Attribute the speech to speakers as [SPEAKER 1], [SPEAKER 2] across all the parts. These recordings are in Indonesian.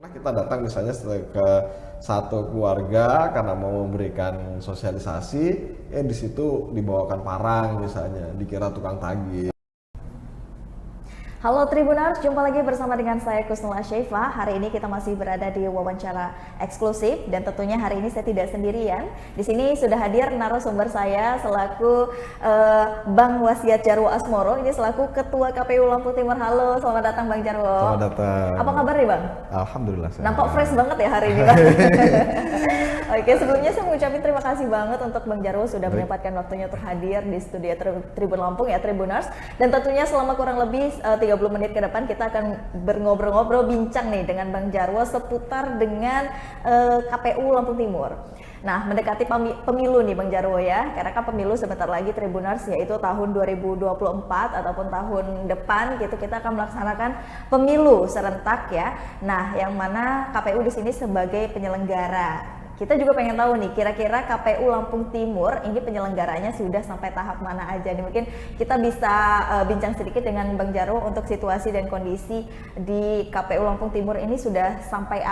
[SPEAKER 1] Kita datang misalnya ke satu keluarga karena mau memberikan sosialisasi, di situ dibawakan parang misalnya, dikira tukang tagih.
[SPEAKER 2] Halo Tribuners, jumpa lagi bersama dengan saya Kusnula Syifa. Hari ini kita masih berada di wawancara eksklusif dan tentunya hari ini saya tidak sendirian. Di sini sudah hadir narasumber saya selaku Bang Wasiat Jarwo Asmoro, ini selaku Ketua KPU Lampung Timur. Halo, selamat datang Bang Jarwo.
[SPEAKER 1] Selamat datang.
[SPEAKER 2] Apa kabar nih Bang?
[SPEAKER 1] Alhamdulillah.
[SPEAKER 2] Nampak fresh banget ya hari ini Bang. Oke, sebelumnya saya mengucapkan terima kasih banget untuk Bang Jarwo sudah menyempatkan waktunya untuk hadir di studio Tribun Lampung ya Tribuners. Dan tentunya selama kurang lebih 30 menit ke depan kita akan berngobrol-ngobrol bincang nih dengan Bang Jarwo seputar dengan KPU Lampung Timur. Nah, mendekati pemilu nih Bang Jarwo ya, karena kan pemilu sebentar lagi Tribuners, yaitu tahun 2024 ataupun tahun depan gitu kita akan melaksanakan pemilu serentak ya. Nah, yang mana KPU di sini sebagai penyelenggara. Kita juga pengen tahu nih, kira-kira KPU Lampung Timur ini penyelenggaranya sudah sampai tahap mana aja nih? Mungkin kita bisa bincang sedikit dengan Bang Jarwo untuk situasi dan kondisi di KPU Lampung Timur ini sudah sampai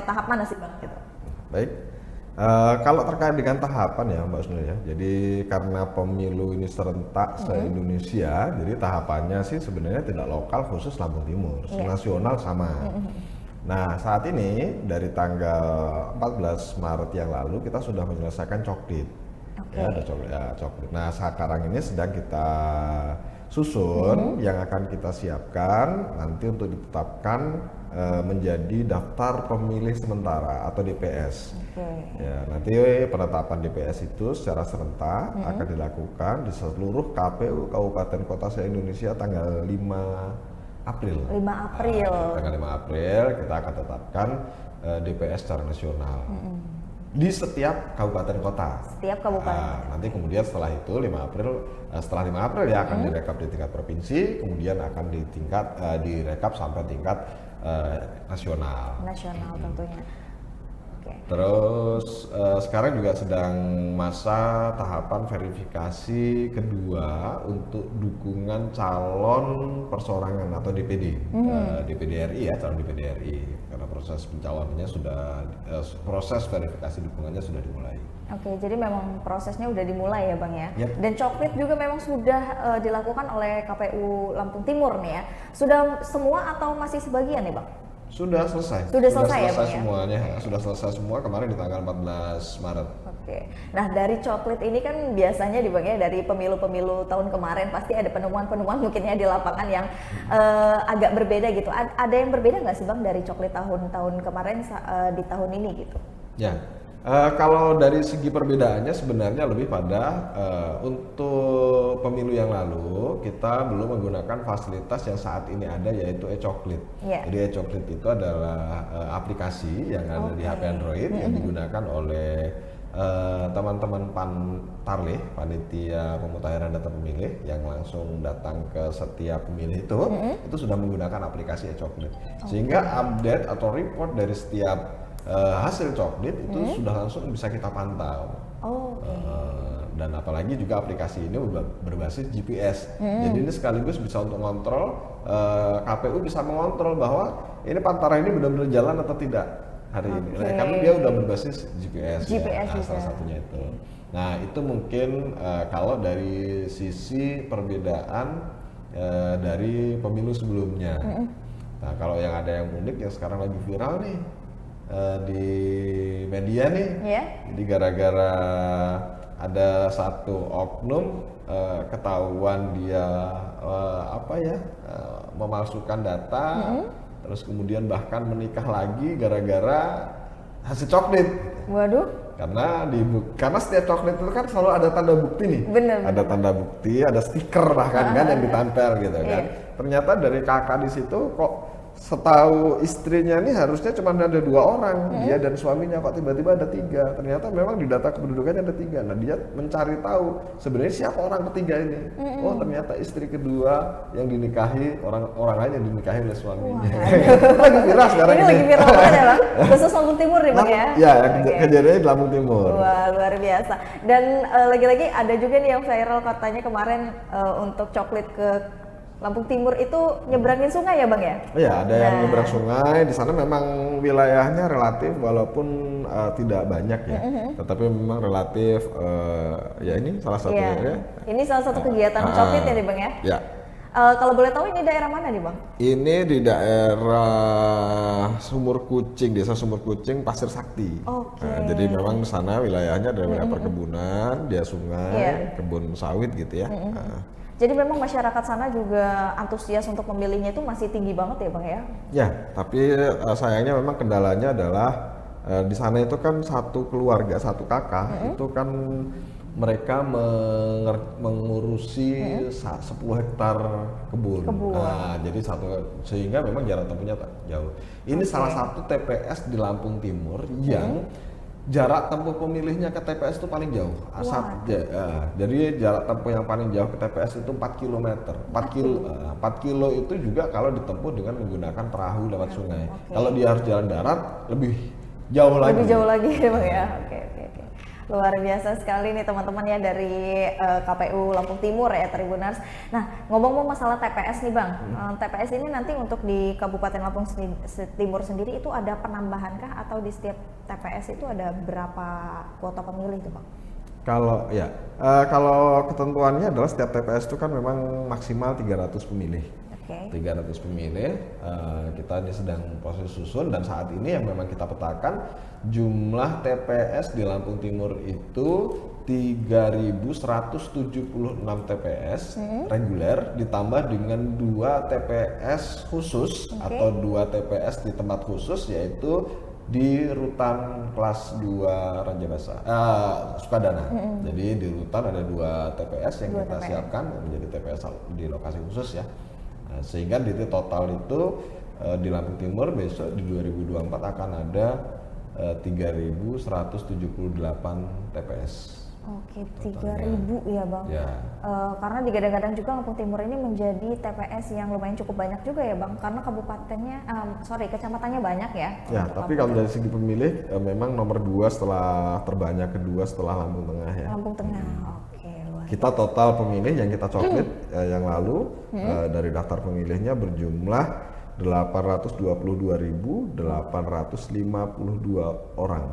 [SPEAKER 2] tahap mana sih Bang? Gitu.
[SPEAKER 1] Baik, kalau terkait dengan tahapan ya Mbak Sunil ya, jadi karena pemilu ini serentak se-Indonesia, jadi tahapannya sih sebenarnya tidak lokal khusus Lampung Timur, nasional sama. Nah, saat ini dari tanggal 14 Maret yang lalu kita sudah menyelesaikan coklit. Ya, ada coklit. Nah, sekarang ini sedang kita susun yang akan kita siapkan nanti untuk ditetapkan menjadi daftar pemilih sementara atau DPS. Ya, nanti penetapan DPS itu secara serentak akan dilakukan di seluruh KPU Kabupaten Kota se-Indonesia tanggal 5 April.
[SPEAKER 2] 5 April.
[SPEAKER 1] Tanggal 5 April kita akan tetapkan DPS secara nasional. Di setiap kabupaten kota.
[SPEAKER 2] Setiap kabupaten.
[SPEAKER 1] Nanti kemudian setelah itu 5 April setelah 5 April ya akan direkap di tingkat provinsi, kemudian akan direkap sampai tingkat nasional.
[SPEAKER 2] Nasional tentunya.
[SPEAKER 1] Terus sekarang juga sedang masa tahapan verifikasi kedua untuk dukungan calon perseorangan atau DPD, DPD RI ya, calon DPD RI, karena proses pencalonannya proses verifikasi dukungannya sudah dimulai.
[SPEAKER 2] Oke, jadi memang prosesnya udah dimulai ya Bang ya. Dan coklit juga memang sudah dilakukan oleh KPU Lampung Timur nih ya. Sudah semua atau masih sebagian nih Bang?
[SPEAKER 1] Sudah selesai.
[SPEAKER 2] Sudah selesai ya,
[SPEAKER 1] semuanya. Sudah selesai semua kemarin di tanggal 14 Maret.
[SPEAKER 2] Oke. Nah, dari coklit ini kan biasanya dari pemilu-pemilu tahun kemarin pasti ada penemuan-penemuan mungkinnya di lapangan yang agak berbeda gitu. Ada yang berbeda nggak sih Bang dari coklit tahun-tahun kemarin di tahun ini gitu?
[SPEAKER 1] Ya. Kalau dari segi perbedaannya sebenarnya lebih pada untuk pemilu yang lalu kita belum menggunakan fasilitas yang saat ini ada yaitu e-coklit. Jadi e-coklit itu adalah aplikasi yang ada di HP Android yang digunakan oleh teman-teman Pantarlih, panitia pemutahiran data pemilih yang langsung datang ke setiap pemilih itu sudah menggunakan aplikasi e-coklit. Sehingga update atau report dari setiap hasil coklit itu sudah langsung bisa kita pantau. Dan apalagi juga aplikasi ini berbasis GPS. Jadi ini sekaligus bisa untuk mengontrol, KPU bisa mengontrol bahwa ini Pantara ini benar-benar jalan atau tidak hari ini. Nah, karena dia udah berbasis GPS ya. Nah, salah satunya itu. Nah, itu mungkin kalau dari sisi perbedaan dari pemilu sebelumnya. Nah, kalau yang ada yang unik yang sekarang lagi viral nih di media nih, jadi gara-gara ada satu oknum ketahuan dia memalsukan data, terus kemudian bahkan menikah lagi gara-gara hasil coklit.
[SPEAKER 2] Waduh.
[SPEAKER 1] Karena setiap coklit itu kan selalu ada tanda bukti nih. Ada tanda bukti, ada stiker bahkan kan yang ditempel gitu kan. Ternyata dari kakak di situ kok setahu istrinya nih harusnya cuma ada 2 orang, dia dan suaminya, kok tiba-tiba ada 3. Ternyata memang di data kependudukannya ada 3. Nah, dia mencari tahu sebenarnya siapa orang ketiga ini. Oh, ternyata istri kedua yang dinikahi orang lain yang dinikahi oleh suaminya. Lagi viral sekarang ini.
[SPEAKER 2] Lagi viral banget ya Bang. Khusus Lampung Timur nih Bang ya.
[SPEAKER 1] Ya, kejadiannya di Lampung Timur.
[SPEAKER 2] Wah, luar biasa. Dan lagi-lagi ada juga nih yang viral katanya kemarin untuk coklit ke Lampung Timur itu nyebrangin sungai ya Bang ya?
[SPEAKER 1] Iya, ada yang
[SPEAKER 2] Nah.
[SPEAKER 1] nyebrang sungai. Di sana memang wilayahnya relatif walaupun tidak banyak ya, tetapi memang relatif ya ini salah satunya
[SPEAKER 2] Iya.
[SPEAKER 1] ya.
[SPEAKER 2] Ini salah satu kegiatan Coklit ya nih Bang ya?
[SPEAKER 1] Ya,
[SPEAKER 2] Kalau boleh tahu ini daerah mana nih Bang?
[SPEAKER 1] ini di daerah Sumur Kucing, Desa Sumur Kucing, Pasir Sakti.
[SPEAKER 2] Oke.
[SPEAKER 1] Nah, jadi memang di sana wilayahnya ada wilayah perkebunan, dia sungai,
[SPEAKER 2] Iya.
[SPEAKER 1] kebun sawit gitu ya. Nah,
[SPEAKER 2] Jadi memang masyarakat sana juga antusias untuk memilihnya itu masih tinggi banget ya Bang ya?
[SPEAKER 1] ya, tapi sayangnya memang kendalanya adalah di sana itu kan satu keluarga, satu kakak itu kan mereka mengurusi 10 hektar kebun. Nah, jadi sehingga memang jarak tempuhnya tak jauh. Ini salah satu TPS di Lampung Timur yang jarak tempuh pemilihnya ke TPS itu paling jauh. Jadi jarak tempuh yang paling jauh ke TPS itu 4 km. 4 kilo itu juga kalau ditempuh dengan menggunakan perahu lewat sungai. Kalau dia harus jalan darat lebih jauh lagi.
[SPEAKER 2] Lebih jauh lagi ya Bang ya? Oke. Luar biasa sekali nih teman-teman ya dari KPU Lampung Timur ya Tribuners. Nah, ngomong-ngomong masalah TPS nih Bang, TPS ini nanti untuk di Kabupaten Lampung Timur sendiri itu ada penambahan kah atau di setiap TPS itu ada berapa kuota pemilih itu Bang?
[SPEAKER 1] Kalau ketentuannya adalah setiap TPS itu kan memang maksimal 300 pemilih. 300 pemilih, kita ini sedang proses susun dan saat ini yang memang kita petakan jumlah TPS di Lampung Timur itu 3.176 TPS reguler ditambah dengan 2 TPS khusus atau 2 TPS di tempat khusus yaitu di rutan kelas 2 Raja Basa, Sukadana. Jadi di rutan ada 2 TPS yang kita siapkan menjadi TPS di lokasi khusus ya. Sehingga di total itu di Lampung Timur besok di 2024 akan ada 3.178 TPS.
[SPEAKER 2] Oke, 3.000 ya Bang.
[SPEAKER 1] Ya.
[SPEAKER 2] Karena digadang-gadang juga Lampung Timur ini menjadi TPS yang lumayan cukup banyak juga ya Bang, karena kecamatannya banyak ya.
[SPEAKER 1] Ya, tapi kalau dari segi pemilih memang nomor 2 setelah terbanyak, kedua setelah Lampung Tengah ya.
[SPEAKER 2] Lampung Tengah, oke.
[SPEAKER 1] Kita total pemilih yang kita coklit yang lalu dari daftar pemilihnya berjumlah 822.852 orang.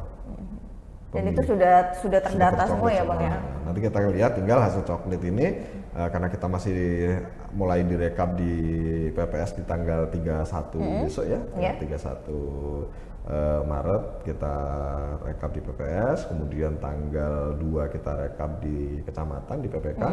[SPEAKER 2] Dan itu sudah terdata semua ya Bang ya?
[SPEAKER 1] Nanti kita lihat tinggal hasil coklit ini karena kita masih mulai direkap di PPS di tanggal 31 besok ya, 31 Maret kita rekap di PPS, kemudian tanggal 2 kita rekap di kecamatan di PPK,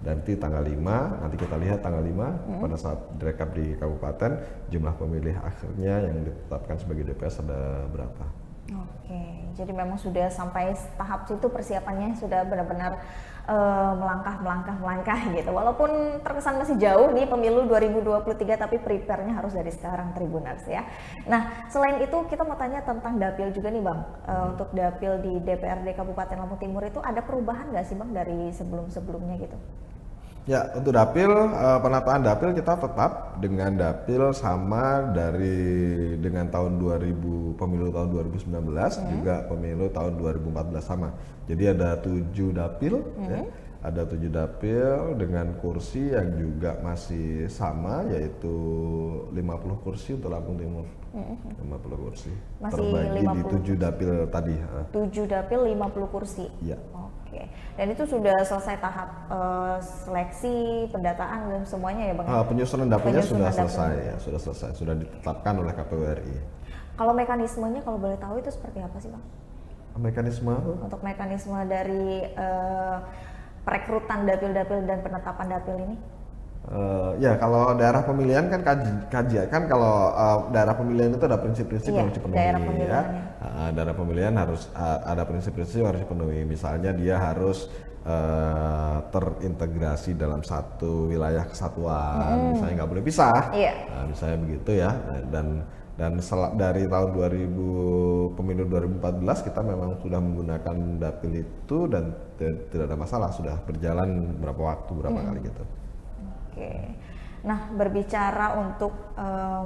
[SPEAKER 1] dan nanti tanggal 5 nanti kita lihat tanggal 5 pada saat direkap di kabupaten jumlah pemilih akhirnya yang ditetapkan sebagai DPS ada berapa.
[SPEAKER 2] Oke, jadi memang sudah sampai tahap situ persiapannya sudah benar-benar melangkah gitu. Walaupun terkesan masih jauh di pemilu 2023, tapi prepare-nya harus dari sekarang Tribuners ya. Nah, selain itu kita mau tanya tentang dapil juga nih Bang. Untuk dapil di DPRD Kabupaten Lampung Timur itu ada perubahan nggak sih Bang dari sebelum-sebelumnya gitu?
[SPEAKER 1] Ya, untuk dapil, penataan dapil kita tetap dengan dapil sama dengan tahun 2000, pemilu tahun 2019, juga pemilu tahun 2014 sama. Jadi ada 7 dapil, ya, ada 7 dapil dengan kursi yang juga masih sama, yaitu 50 kursi untuk Lampung Timur. 50 kursi,
[SPEAKER 2] masih
[SPEAKER 1] terbagi
[SPEAKER 2] 50
[SPEAKER 1] di 7 dapil tadi.
[SPEAKER 2] 7 dapil 50 kursi?
[SPEAKER 1] Iya.
[SPEAKER 2] Oke, dan itu sudah selesai tahap seleksi, pendataan dan semuanya ya Bang?
[SPEAKER 1] Penyusunan dapilnya sudah selesai ya, sudah ditetapkan oleh KPU RI.
[SPEAKER 2] Kalau mekanismenya kalau boleh tahu itu seperti apa sih Bang?
[SPEAKER 1] Mekanisme?
[SPEAKER 2] Untuk mekanisme dari perekrutan dapil-dapil dan penetapan dapil ini?
[SPEAKER 1] Ya, kalau daerah pemilihan kan kajian kan kalau daerah pemilihan itu ada prinsip-prinsip yang harus dipenuhi ya. Daerah pemilihan harus ada prinsip-prinsip yang harus dipenuhi. Misalnya dia harus terintegrasi dalam satu wilayah kesatuan, misalnya nggak boleh pisah, misalnya begitu ya. Dan dari tahun pemilu 2014 kita memang sudah menggunakan dapil itu dan tidak ada masalah, sudah berjalan berapa kali gitu.
[SPEAKER 2] Oke. Nah, berbicara untuk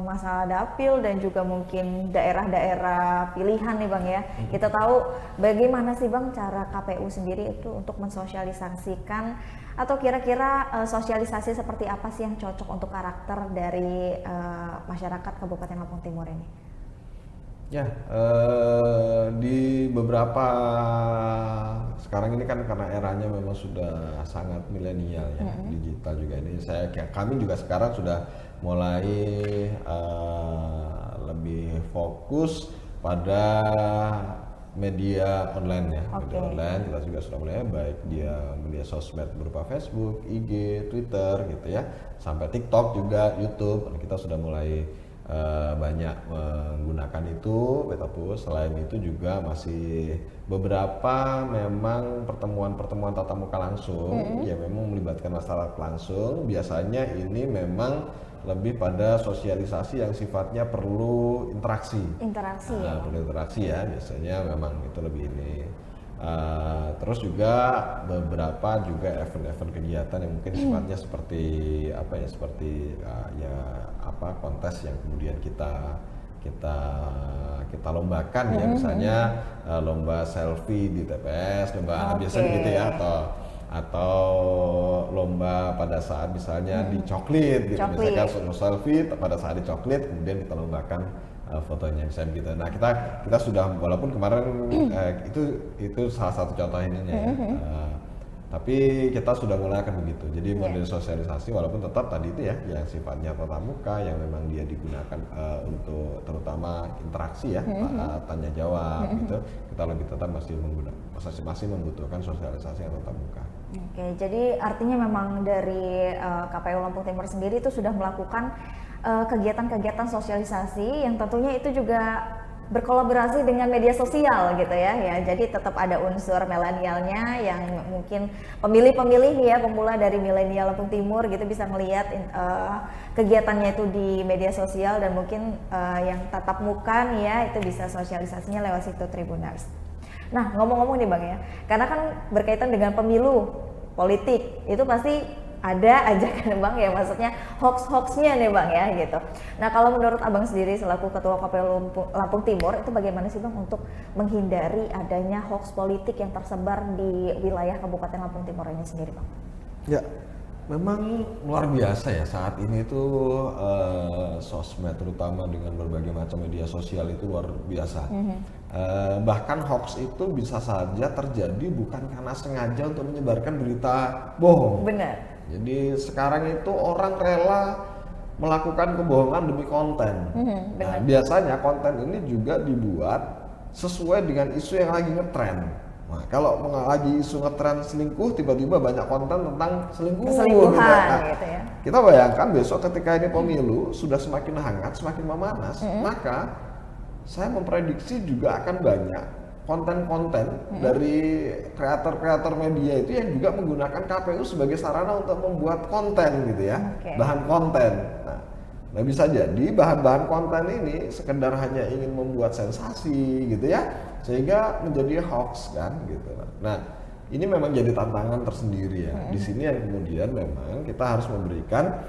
[SPEAKER 2] masalah dapil dan juga mungkin daerah-daerah pilihan nih Bang ya. Kita tahu bagaimana sih Bang cara KPU sendiri itu untuk mensosialisasikan atau kira-kira sosialisasi seperti apa sih yang cocok untuk karakter dari masyarakat Kabupaten Lampung Timur ini?
[SPEAKER 1] Ya, di beberapa sekarang ini kan karena eranya memang sudah sangat milenial ya, digital juga ini. Kami juga sekarang sudah mulai lebih fokus pada media online ya, media online kita juga sudah mulai baik dia media sosmed berupa Facebook, IG, Twitter gitu ya, sampai TikTok juga, YouTube. Kita sudah mulai banyak menggunakan itu Betapus. Selain itu juga masih beberapa memang pertemuan tatap muka langsung ya memang melibatkan masyarakat langsung. Biasanya ini memang lebih pada sosialisasi yang sifatnya perlu interaksi. Perlu interaksi ya, biasanya memang itu lebih ini. Terus juga beberapa juga event-event kegiatan yang mungkin sifatnya seperti apa ya, seperti kontes yang kemudian kita lombakan ya, misalnya lomba selfie di TPS, lomba biasanya gitu ya, atau lomba pada saat misalnya di coklit gitu, misalkan selfie pada saat di coklit kemudian kita lombakan fotonya misalnya gitu. Nah kita sudah, walaupun kemarin itu salah satu contoh ininya ya, tapi kita sudah mulai akan begitu. Jadi model sosialisasi walaupun tetap tadi itu ya yang sifatnya tatap muka yang memang dia digunakan untuk terutama interaksi ya, tanya jawab gitu. Kita lebih tetap masih membutuhkan sosialisasi yang tatap muka.
[SPEAKER 2] Oke, jadi artinya memang dari KPU Lampung Timur sendiri itu sudah melakukan kegiatan-kegiatan sosialisasi yang tentunya itu juga berkolaborasi dengan media sosial gitu ya. Jadi tetap ada unsur milenialnya yang mungkin pemilih-pemilih ya, pemula dari milenial Lampung Timur gitu bisa melihat kegiatannya itu di media sosial, dan mungkin yang tatap muka nih ya itu bisa sosialisasinya lewat situ Tribuners. Nah, ngomong-ngomong nih Bang ya, karena kan berkaitan dengan pemilu politik itu pasti ada aja kan Bang ya, maksudnya hoax-hoaxnya nih Bang ya gitu. Nah, kalau menurut Abang sendiri selaku Ketua KPU Lampung Timur itu bagaimana sih Bang untuk menghindari adanya hoax politik yang tersebar di wilayah Kabupaten Lampung Timur ini sendiri Bang?
[SPEAKER 1] Ya, memang luar biasa ya saat ini itu sosmed terutama dengan berbagai macam media sosial itu luar biasa. Bahkan hoax itu bisa saja terjadi bukan karena sengaja untuk menyebarkan berita bohong.
[SPEAKER 2] Benar.
[SPEAKER 1] Jadi sekarang itu orang rela melakukan kebohongan demi konten. Nah, biasanya konten ini juga dibuat sesuai dengan isu yang lagi ngetren. Nah, kalau lagi isu ngetren selingkuh, tiba-tiba banyak konten tentang
[SPEAKER 2] selingkuhan gitu ya.
[SPEAKER 1] Kita bayangkan besok ketika ini pemilu sudah semakin hangat, semakin memanas, maka saya memprediksi juga akan banyak konten-konten dari kreator-kreator media itu yang juga menggunakan KPU sebagai sarana untuk membuat konten gitu ya, bahan konten. Nah bisa jadi bahan-bahan konten ini sekedar hanya ingin membuat sensasi gitu ya, sehingga menjadi hoax kan gitu. Nah ini memang jadi tantangan tersendiri ya. Di sini yang kemudian memang kita harus memberikan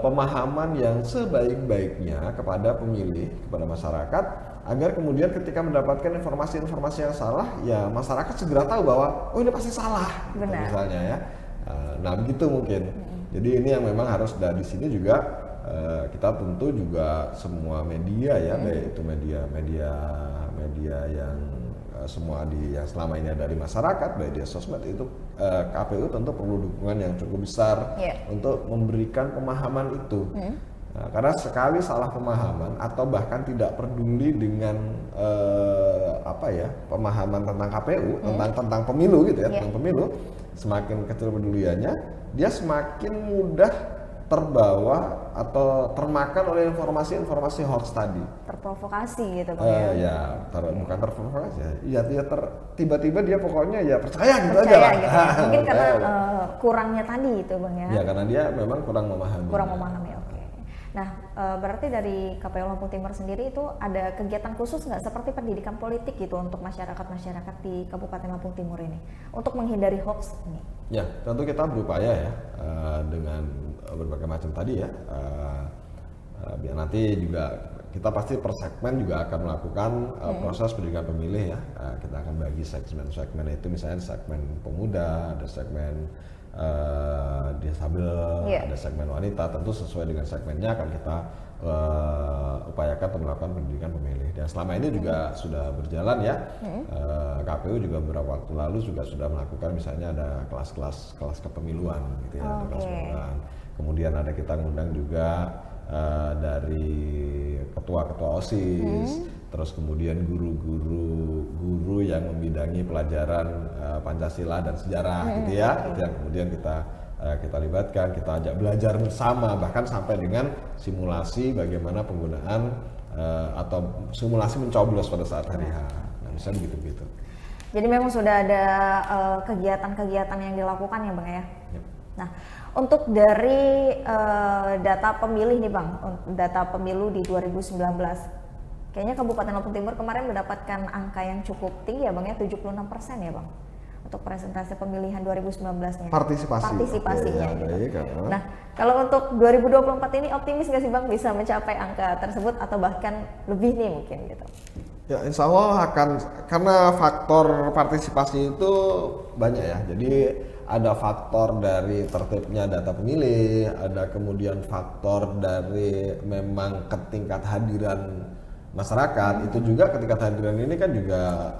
[SPEAKER 1] pemahaman yang sebaik-baiknya kepada pemilih, kepada masyarakat, agar kemudian ketika mendapatkan informasi-informasi yang salah, ya masyarakat segera tahu bahwa oh ini pasti salah, gitu, misalnya ya. Nah begitu mungkin. Jadi ini yang memang harus dari sini juga kita tentu juga semua media ya, baik itu media yang semua yang selama ini ada di masyarakat, baik di sosmed itu KPU tentu perlu dukungan yang cukup besar untuk memberikan pemahaman itu. Nah, karena sekali salah pemahaman atau bahkan tidak peduli dengan pemahaman tentang KPU, tentang pemilu gitu ya, tentang pemilu, semakin kecil peduliannya, dia semakin mudah terbawa atau termakan oleh informasi-informasi hoax tadi.
[SPEAKER 2] Terprovokasi gitu Pak
[SPEAKER 1] bukan terprovokasi ya. Tiba-tiba dia pokoknya ya percaya gitu
[SPEAKER 2] aja
[SPEAKER 1] lah.
[SPEAKER 2] Gitu. Mungkin karena kurangnya tadi itu Bang ya.
[SPEAKER 1] Ya karena dia memang kurang memahami.
[SPEAKER 2] Oke. Nah, berarti dari KPU Lampung Timur sendiri itu ada kegiatan khusus nggak seperti pendidikan politik gitu untuk masyarakat di Kabupaten Lampung Timur ini untuk menghindari hoax ini?
[SPEAKER 1] Ya, tentu kita berupaya ya dengan berbagai macam tadi ya. Biar nanti juga kita pasti per segmen juga akan melakukan proses pendidikan pemilih ya. Kita akan bagi segmen-segmen itu, misalnya segmen pemuda, ada segmen disabel, ada segmen wanita, tentu sesuai dengan segmennya akan kita upayakan untuk melakukan pendidikan pemilih. Dan selama ini juga sudah berjalan ya. KPU juga beberapa waktu lalu juga sudah melakukan misalnya ada kelas kepemiluan gitu ya, kelas pemilihan. Kemudian ada kita ngundang juga dari ketua-ketua OSIS, terus kemudian guru yang membidangi pelajaran Pancasila dan sejarah gitu ya, itu yang kemudian kita libatkan, kita ajak belajar bersama, bahkan sampai dengan simulasi bagaimana penggunaan atau simulasi mencoblos pada saat hari H. Nah, misalnya begitu-begitu.
[SPEAKER 2] Jadi memang sudah ada kegiatan-kegiatan yang dilakukan ya Bang ya?
[SPEAKER 1] Yep.
[SPEAKER 2] Nah, untuk dari data pemilih nih Bang, data pemilu di 2019, kayaknya Kabupaten Lampung Timur kemarin mendapatkan angka yang cukup tinggi ya Bang ya, 76% ya Bang, untuk presentasi pemilihan 2019-nya. Partisipasinya
[SPEAKER 1] ya,
[SPEAKER 2] gitu. Nah, kalau untuk 2024 ini optimis nggak sih Bang bisa mencapai angka tersebut atau bahkan lebih nih mungkin gitu?
[SPEAKER 1] Ya, insya Allah akan, karena faktor partisipasi itu banyak ya. Jadi ada faktor dari tertibnya data pemilih, ada kemudian faktor dari memang ketingkat hadiran masyarakat. Itu juga ketingkat hadiran ini kan juga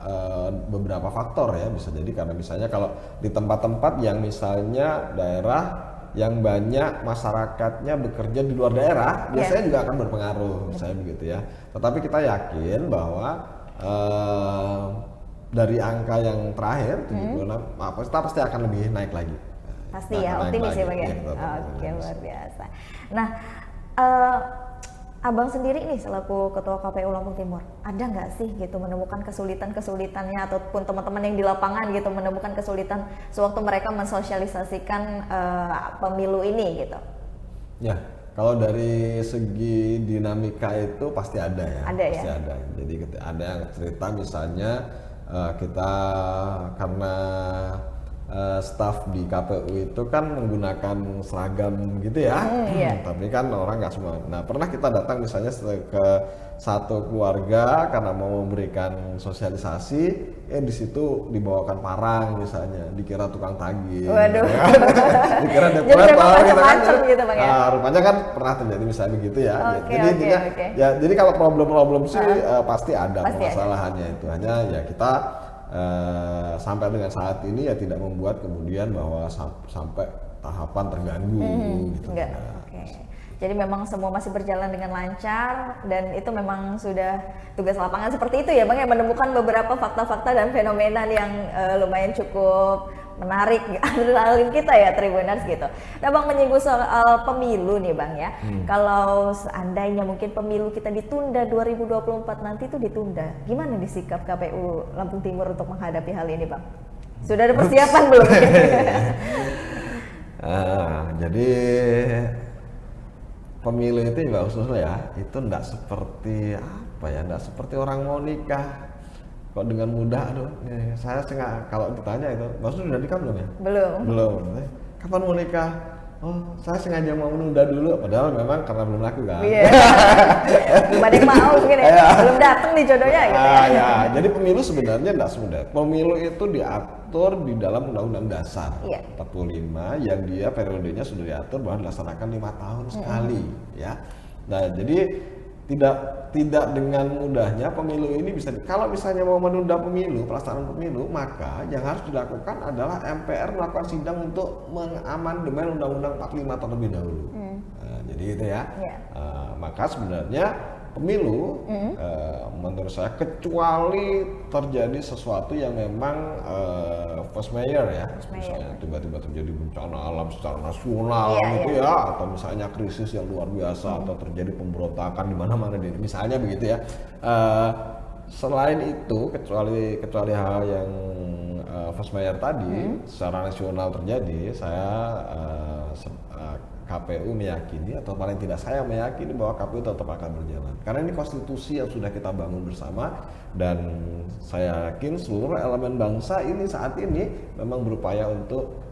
[SPEAKER 1] beberapa faktor ya, bisa jadi karena misalnya kalau di tempat-tempat yang misalnya daerah yang banyak masyarakatnya bekerja di luar daerah, biasanya juga akan berpengaruh, misalnya begitu ya. Tetapi kita yakin bahwa dari angka yang terakhir 76, kita pasti akan lebih naik lagi.
[SPEAKER 2] Pasti ya, optimis ya Bang ya. Oke, luar biasa. Nah, Abang sendiri nih selaku Ketua KPU Lampung Timur, ada nggak sih gitu menemukan kesulitannya ataupun teman-teman yang di lapangan gitu menemukan kesulitan sewaktu mereka mensosialisasikan pemilu ini gitu?
[SPEAKER 1] Ya, kalau dari segi dinamika itu pasti ada ya. Pasti ada. Jadi ada yang cerita misalnya kita karena staf di KPU itu kan menggunakan seragam gitu ya, tapi kan orang nggak semua. Nah, pernah kita datang misalnya ke satu keluarga karena mau memberikan sosialisasi, di situ dibawakan parang misalnya, dikira tukang tagih.
[SPEAKER 2] Waduh.
[SPEAKER 1] Ya, dikira depretor
[SPEAKER 2] gitu Bang ya.
[SPEAKER 1] Rupanya kan pernah terjadi misalnya begitu ya. Jadi kalau problem sih pasti ada permasalahannya itu. Hanya ya kita sampai dengan saat ini ya tidak membuat kemudian bahwa sampai tahapan terganggu gitu.
[SPEAKER 2] Enggak. Jadi memang semua masih berjalan dengan lancar dan itu memang sudah tugas lapangan seperti itu ya Bang, yang menemukan beberapa fakta-fakta dan fenomena yang lumayan cukup menarik adrenalin kita ya Tribuners gitu. Nah Bang, menyinggung soal pemilu nih Bang ya. Kalau seandainya mungkin pemilu kita ditunda 2024 nanti itu ditunda, gimana nih sikap KPU Lampung Timur untuk menghadapi hal ini Bang? Sudah ada persiapan belum?
[SPEAKER 1] Jadi pemilu itu nggak khusus ya, itu nggak seperti apa ya, nggak seperti orang mau nikah. Kok dengan mudah, aduh, saya kalau ditanya itu, maksudnya udah nikah belum ya? Belum. Kapan mau nikah? Oh, saya sengaja mau menunda dulu, padahal memang karena belum laku kan.
[SPEAKER 2] Iya. Belum ada yang mau mungkin ya, belum datang nih jodohnya gitu.
[SPEAKER 1] Ya, jadi pemilu sebenarnya nggak semudah. Pemilu itu diatur di dalam Undang-Undang Dasar 45 yang dia periodenya sudah diatur bahwa dilaksanakan 5 tahun sekali, ya. Nah, jadi tidak dengan mudahnya pemilu ini bisa, kalau misalnya mau menunda pemilu, pelaksanaan pemilu, maka yang harus dilakukan adalah MPR melakukan sidang untuk mengamandemen Undang-Undang 45 terlebih dahulu. Nah, jadi itu ya. Maka sebenarnya pemilu menurut saya, kecuali terjadi sesuatu yang memang force majeure ya, misalnya tiba-tiba terjadi bencana alam secara nasional gitu ya, atau misalnya krisis yang luar biasa, atau terjadi pemberontakan di mana-mana, misalnya begitu ya. Selain itu, kecuali hal yang force majeure tadi secara nasional terjadi, saya KPU meyakini atau paling tidak saya meyakini bahwa KPU tetap akan berjalan. Karena ini konstitusi yang sudah kita bangun bersama dan saya yakin seluruh elemen bangsa ini saat ini memang berupaya untuk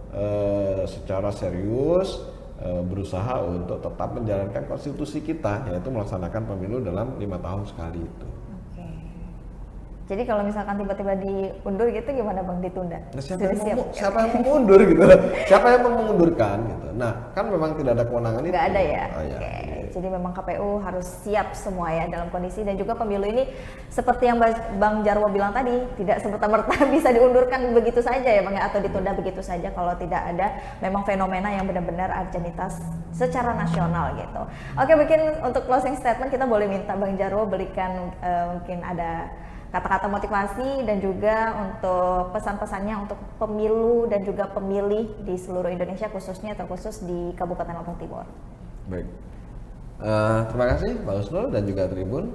[SPEAKER 1] secara serius berusaha untuk tetap menjalankan konstitusi kita, yaitu melaksanakan pemilu dalam 5 tahun sekali itu.
[SPEAKER 2] Oke. Jadi kalau misalkan tiba-tiba diundur gitu gimana Bang, ditunda?
[SPEAKER 1] Nah, siapa yang mau mundur gitu? Siapa yang mau mengundurkan gitu? Nah, kan memang tidak ada kewenangan itu.
[SPEAKER 2] Nggak ada ya?
[SPEAKER 1] Oh, ya.
[SPEAKER 2] Oke. Jadi memang KPU harus siap semua ya dalam kondisi, dan juga pemilu ini seperti yang Bang Jarwo bilang tadi, tidak serta-merta bisa diundurkan begitu saja ya Bang, atau ditunda begitu saja kalau tidak ada memang fenomena yang benar-benar urgenitas secara nasional gitu. Oke, mungkin untuk closing statement kita boleh minta Bang Jarwo berikan mungkin ada kata-kata motivasi dan juga untuk pesan-pesannya untuk pemilu dan juga pemilih di seluruh Indonesia, khususnya terkhusus di Kabupaten Lampung Timur.
[SPEAKER 1] Baik. Terima kasih Pak Husnul dan juga Tribun.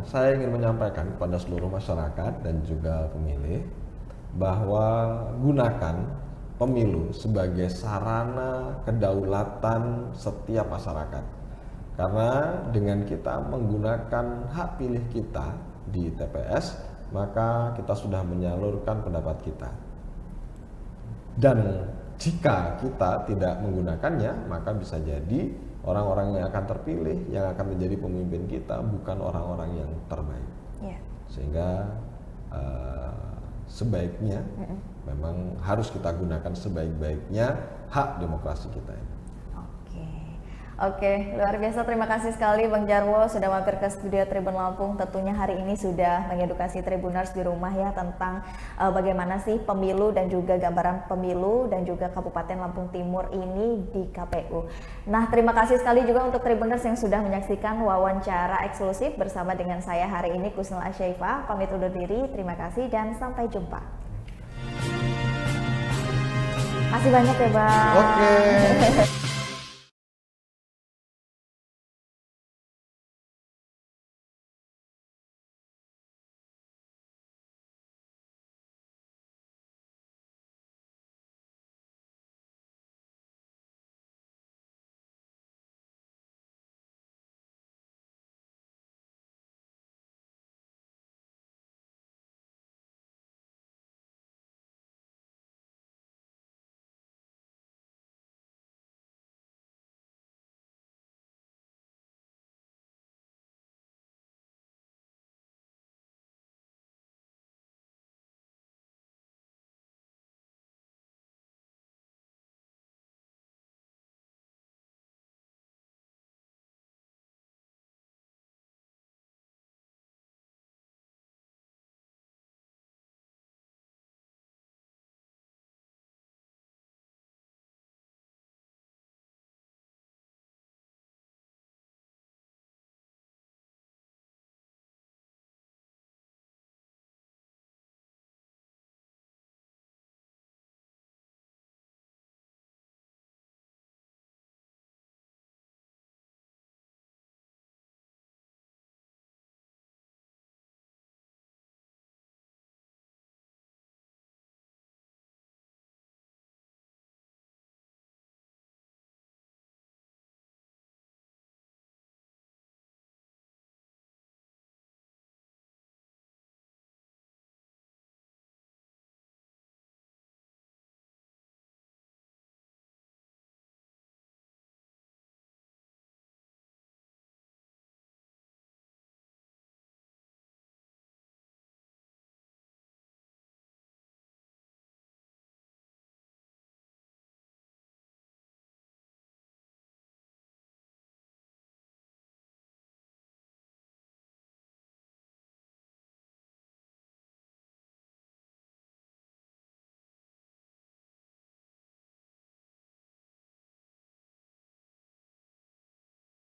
[SPEAKER 1] Saya ingin menyampaikan kepada seluruh masyarakat dan juga pemilih bahwa gunakan pemilu sebagai sarana kedaulatan setiap masyarakat. Karena dengan kita menggunakan hak pilih kita di TPS, maka kita sudah menyalurkan pendapat kita. Dan jika kita tidak menggunakannya, maka bisa jadi orang-orang yang akan terpilih, yang akan menjadi pemimpin kita bukan orang-orang yang terbaik.
[SPEAKER 2] Yeah.
[SPEAKER 1] Sehingga sebaiknya memang harus kita gunakan sebaik-baiknya hak demokrasi kita ini.
[SPEAKER 2] Oke, luar biasa. Terima kasih sekali Bang Jarwo sudah mampir ke studio Tribun Lampung. Tentunya hari ini sudah mengedukasi Tribuners di rumah ya tentang bagaimana sih pemilu dan juga gambaran pemilu dan juga Kabupaten Lampung Timur ini di KPU. Nah, terima kasih sekali juga untuk Tribuners yang sudah menyaksikan wawancara eksklusif bersama dengan saya hari ini, Kusnul Asyaifa. Pamit undur diri, terima kasih dan sampai jumpa. Masih banyak ya Bang.
[SPEAKER 1] Oke.